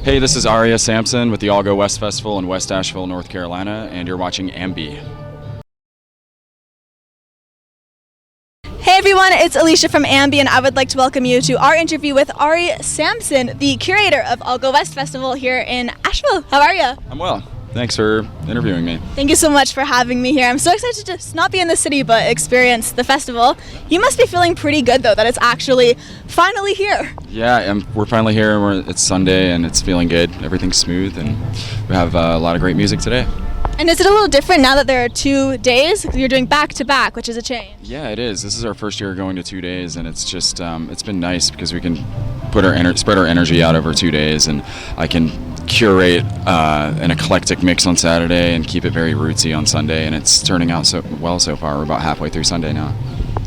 Hey, this is Arieh Samson with the All Go West Festival in West Asheville, North Carolina, and you're watching AMBY. Hey everyone, it's Alicia from AMBY, and I would like to welcome you to our interview with Arieh Samson, the curator of All Go West Festival here in Asheville. How are you? I'm well. Thanks for interviewing me. Thank you so much for having me here. I'm so excited to just not be in the city but experience the festival. You must be feeling pretty good though that it's actually finally here. Yeah, we're finally here. It's Sunday and it's feeling good. Everything's smooth and we have a lot of great music today. And is it a little different now that there are 2 days? You're doing back to back, which is a change. Yeah, it is. This is our first year going to 2 days, and it's just it's been nice because we can spread our energy out over 2 days, and I can curate an eclectic mix on Saturday and keep it very rootsy on Sunday, and it's turning out so well so far. We're about halfway through Sunday now.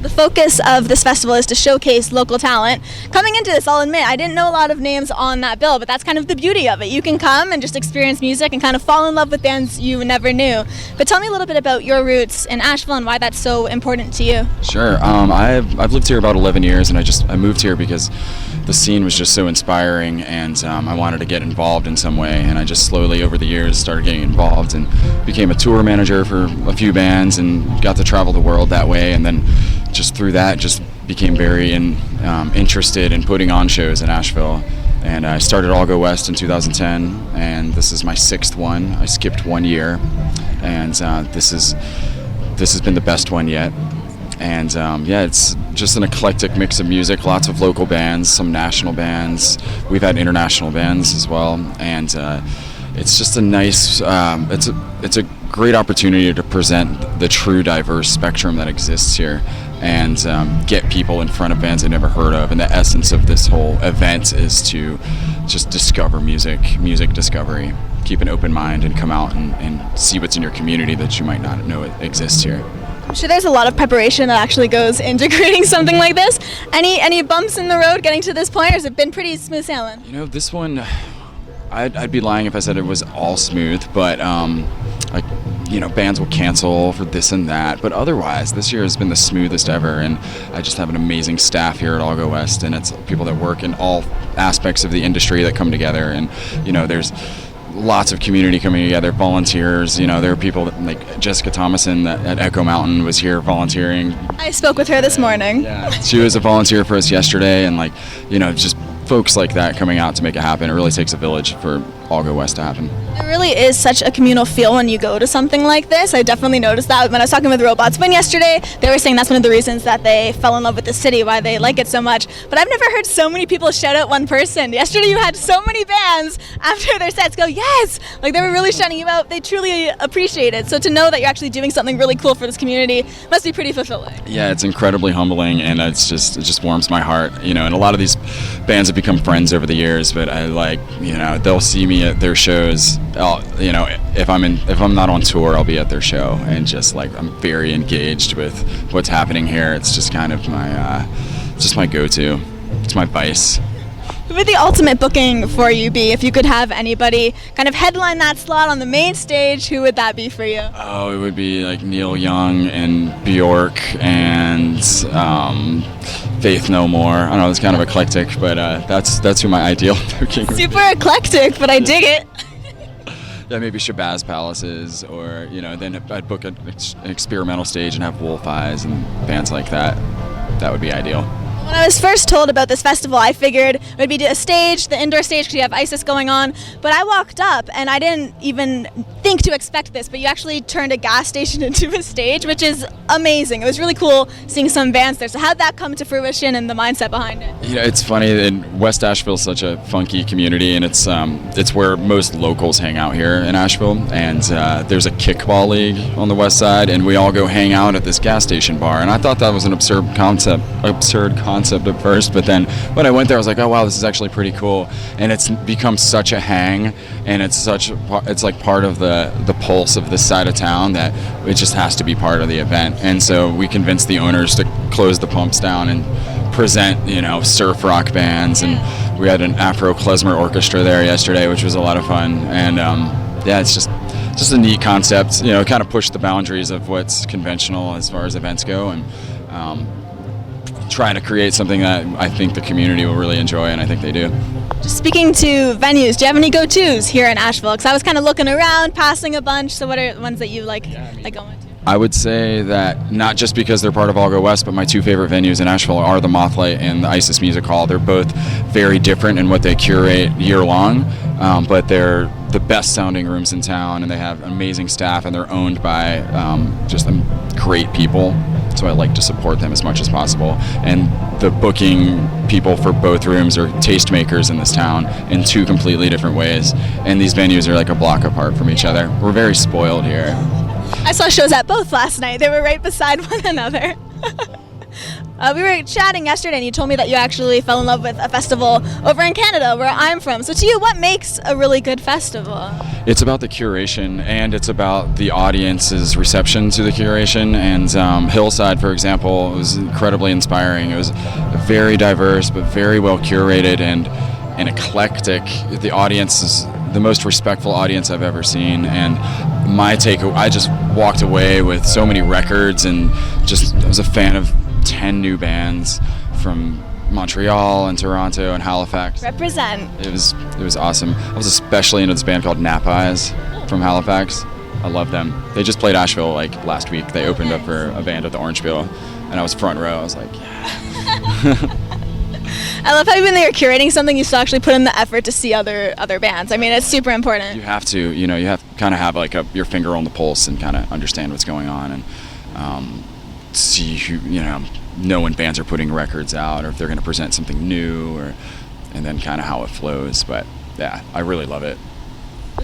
The focus of this festival is to showcase local talent. Coming into this, I'll admit, I didn't know a lot of names on that bill, but that's kind of the beauty of it. You can come and just experience music and kind of fall in love with bands you never knew. But tell me a little bit about your roots in Asheville and why that's so important to you. Sure. I've lived here about 11 years, and I moved here because the scene was just so inspiring, and I wanted to get involved in some way, and I just slowly over the years started getting involved and became a tour manager for a few bands and got to travel the world that way, and then just through that just became very interested in putting on shows in Asheville. And I started All Go West in 2010, and this is my 6th one. I skipped 1 year, and this has been the best one yet. And yeah, it's just an eclectic mix of music, lots of local bands, some national bands. We've had international bands as well, and it's just a nice, it's a great opportunity to present the true diverse spectrum that exists here and get people in front of bands they never heard of. And the essence of this whole event is to just discover music discovery. Keep an open mind and come out and see what's in your community that you might not know it exists here. I'm sure there's a lot of preparation that actually goes into creating something like this. Any bumps in the road getting to this point, or has it been pretty smooth sailing? You know, this one, I'd be lying if I said it was all smooth, but bands will cancel for this and that, but otherwise this year has been the smoothest ever, and I just have an amazing staff here at All Go West, and it's people that work in all aspects of the industry that come together, and there's lots of community coming together, volunteers. There are people like Jessica Thomason at Echo Mountain was here volunteering. I spoke with her this morning. Yeah, she was a volunteer for us yesterday, and just folks like that coming out to make it happen. It really takes a village for All Go West to happen. It really is such a communal feel when you go to something like this. I definitely noticed that when I was talking with Robots Win yesterday. They were saying that's one of the reasons that they fell in love with the city, why they like it so much. But I've never heard so many people shout out one person. Yesterday you had so many bands after their sets go, yes! Like they were really shouting you out. They truly appreciate it. So to know that you're actually doing something really cool for this community must be pretty fulfilling. Yeah, it's incredibly humbling, and it just warms my heart. And a lot of these bands have become friends over the years, but they'll see me at their shows. If I'm not on tour, I'll be at their show, and I'm very engaged with what's happening here. It's just kind of my go-to. It's my vice. Who would the ultimate booking for you be if you could have anybody kind of headline that slot on the main stage? Who would that be for you? Oh, it would be like Neil Young and Bjork and Faith No More. I don't know, it's kind of eclectic, but that's who my ideal booking would be. Super eclectic, but I dig it. Yeah, maybe Shabazz Palaces, or then I'd book an experimental stage and have Wolf Eyes and bands like that. That would be ideal. When I was first told about this festival, I figured it would be a stage, the indoor stage, because you have ISIS going on. But I walked up, and I didn't even think to expect this, but you actually turned a gas station into a stage, which is amazing. It was really cool seeing some bands there. So how'd that come to fruition and the mindset behind it? It's funny that West Asheville is such a funky community, and it's where most locals hang out here in Asheville. And there's a kickball league on the west side, and we all go hang out at this gas station bar. And I thought that was an absurd concept at first, but then when I went there, I was like, oh wow, this is actually pretty cool. And it's become such a hang, and it's like part of the pulse of this side of town that it just has to be part of the event. And so we convinced the owners to close the pumps down and present surf rock bands, and we had an Afro klezmer orchestra there yesterday, which was a lot of fun. And yeah, it's just a neat concept, kind of push the boundaries of what's conventional as far as events go, and try to create something that I think the community will really enjoy, and I think they do. Speaking to venues, do you have any go-tos here in Asheville? Because I was kind of looking around, passing a bunch. So what are the ones that you like going to? I would say that not just because they're part of All Go West, but my two favorite venues in Asheville are the Mothlight and the ISIS Music Hall. They're both very different in what they curate year long, but they're the best sounding rooms in town, and they have amazing staff, and they're owned by just great people. So I like to support them as much as possible. And the booking people for both rooms are tastemakers in this town in two completely different ways. And these venues are like a block apart from each other. We're very spoiled here. I saw shows at both last night. They were right beside one another. We were chatting yesterday, and you told me that you actually fell in love with a festival over in Canada, where I'm from. So to you, what makes a really good festival? It's about the curation, and it's about the audience's reception to the curation. And Hillside, for example, was incredibly inspiring. It was very diverse, but very well curated and eclectic. The audience is the most respectful audience I've ever seen, and my take, I just walked away with so many records, and I was a fan of 10 new bands from Montreal and Toronto and Halifax. Represent. It was awesome. I was especially into this band called Nap Eyes from Halifax. I love them. They just played Asheville like last week. They opened up for a band at the Orange Peel, and I was front row. I was like, yeah. I love how even though you're curating something, you still actually put in the effort to see other bands. I mean, it's super important. You have to, you have to kind of have like your finger on the pulse and kind of understand what's going on, and see who, know when bands are putting records out, or if they're going to present something new, and then kind of how it flows. But yeah, I really love it.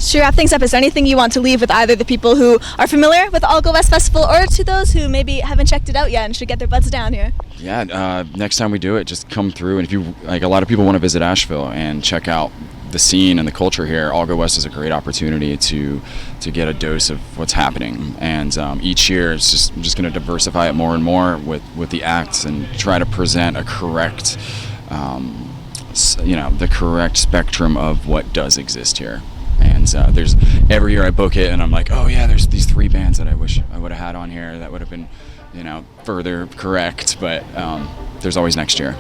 To wrap things up, is there anything you want to leave with either the people who are familiar with All Go West Festival, or to those who maybe haven't checked it out yet and should get their butts down here? Yeah, next time we do it, just come through. And if you like, a lot of people want to visit Asheville and check out the scene and the culture here. All Go West is a great opportunity to get a dose of what's happening. And each year, I'm just going to diversify it more and more with the acts, and try to present a correct, the correct spectrum of what does exist here. And there's every year I book it, and I'm like, oh yeah, there's these 3 bands that I wish I would have had on here that would have been, further correct. But there's always next year,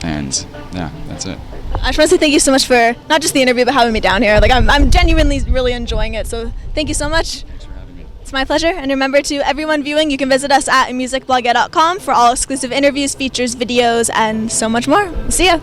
and yeah, that's it. I just want to say thank you so much for not just the interview, but having me down here. Like I'm genuinely really enjoying it. So thank you so much. Thanks for having me. It's my pleasure. And remember, to everyone viewing, you can visit us at musicblogger.com for all exclusive interviews, features, videos, and so much more. See ya.